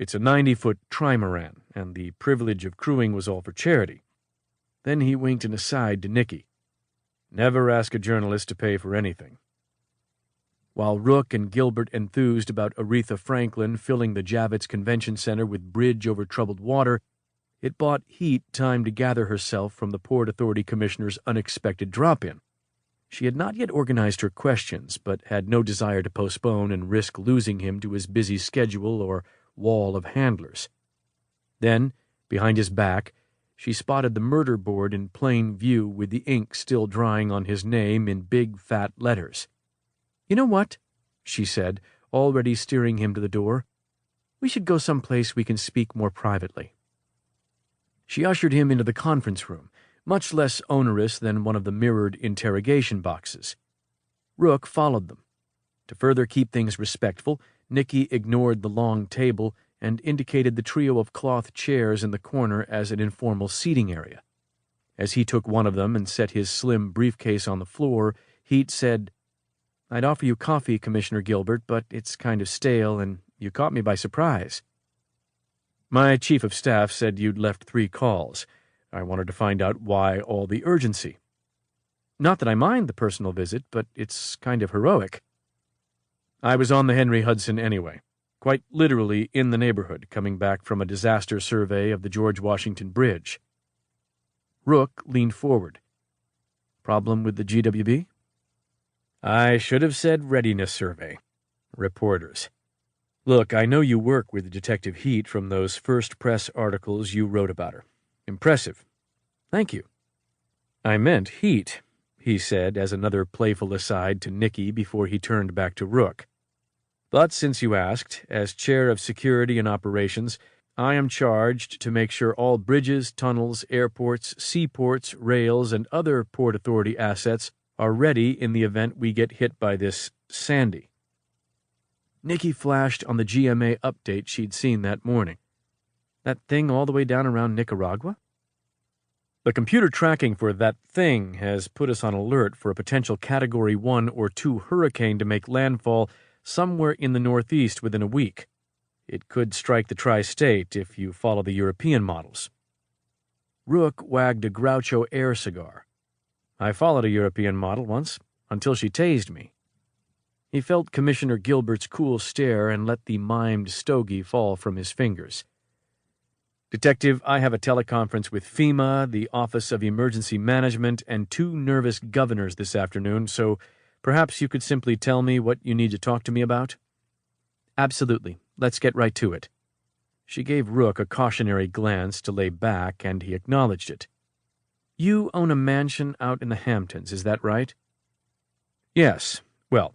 It's a 90-foot trimaran, and the privilege of crewing was all for charity. Then he winked an aside to Nikki. Never ask a journalist to pay for anything. While Rook and Gilbert enthused about Aretha Franklin filling the Javits Convention Center with bridge over troubled water, it bought Heat time to gather herself from the Port Authority Commissioner's unexpected drop-in. She had not yet organized her questions, but had no desire to postpone and risk losing him to his busy schedule or wall of handlers. Then, behind his back, she spotted the murder board in plain view with the ink still drying on his name in big fat letters. "You know what?" she said, already steering him to the door. "We should go someplace we can speak more privately." She ushered him into the conference room, much less onerous than one of the mirrored interrogation boxes. Rook followed them. To further keep things respectful, Nikki ignored the long table and indicated the trio of cloth chairs in the corner as an informal seating area. As he took one of them and set his slim briefcase on the floor, Heat said, "I'd offer you coffee, Commissioner Gilbert, but it's kind of stale, and you caught me by surprise." "My chief of staff said you'd left 3 calls. I wanted to find out why all the urgency." "Not that I mind the personal visit, but it's kind of heroic." "I was on the Henry Hudson anyway, quite literally in the neighborhood, coming back from a disaster survey of the George Washington Bridge." Rook leaned forward. "Problem with the GWB?" "I should have said readiness survey. Reporters. Look, I know you work with Detective Heat from those first press articles you wrote about her. Impressive." "Thank you." "I meant Heat," he said as another playful aside to Nikki before he turned back to Rook. "But since you asked, as chair of security and operations, I am charged to make sure all bridges, tunnels, airports, seaports, rails, and other Port Authority assets are ready in the event we get hit by this Sandy." Nikki flashed on the GMA update she'd seen that morning. "That thing all the way down around Nicaragua?" "The computer tracking for that thing has put us on alert for a potential Category 1 or 2 hurricane to make landfall somewhere in the northeast within a week. It could strike the tri-state if you follow the European models." Rook wagged a Groucho air cigar. "I followed a European model once, until she tased me." He felt Commissioner Gilbert's cool stare and let the mimed stogie fall from his fingers. "Detective, I have a teleconference with FEMA, the Office of Emergency Management, and 2 nervous governors this afternoon, so perhaps you could simply tell me what you need to talk to me about?" "Absolutely. Let's get right to it." She gave Rook a cautionary glance to lay back, and he acknowledged it. "You own a mansion out in the Hamptons, is that right?" "Yes. Well,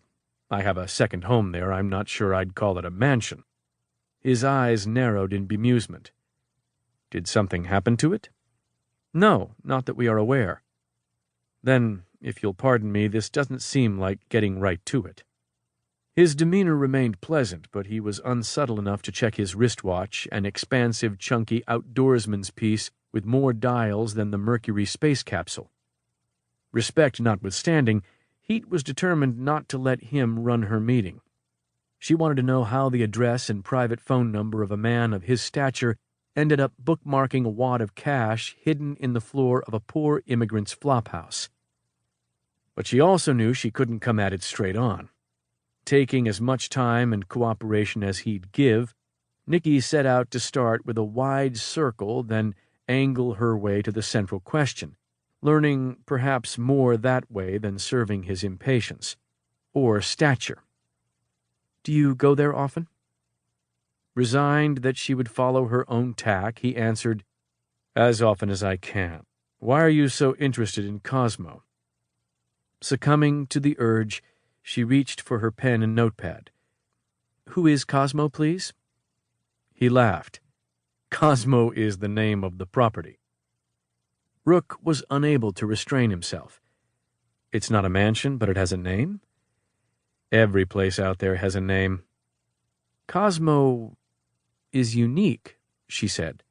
I have a second home there. I'm not sure I'd call it a mansion." His eyes narrowed in bemusement. "Did something happen to it?" "No, not that we are aware." "Then, if you'll pardon me, this doesn't seem like getting right to it." His demeanor remained pleasant, but he was unsubtle enough to check his wristwatch, an expansive, chunky outdoorsman's piece with more dials than the Mercury space capsule. Respect notwithstanding, Heat was determined not to let him run her meeting. She wanted to know how the address and private phone number of a man of his stature ended up bookmarking a wad of cash hidden in the floor of a poor immigrant's flophouse. But she also knew she couldn't come at it straight on. Taking as much time and cooperation as he'd give, Nikki set out to start with a wide circle, then angle her way to the central question, learning perhaps more that way than serving his impatience. Or stature. "Do you go there often?" Resigned that she would follow her own tack, he answered, "As often as I can. Why are you so interested in Cosmo?" Succumbing to the urge, she reached for her pen and notepad. "Who is Cosmo, please?" He laughed. "Cosmo is the name of the property." Rook was unable to restrain himself. "It's not a mansion, but it has a name?" "Every place out there has a name." "Cosmo is unique," she said.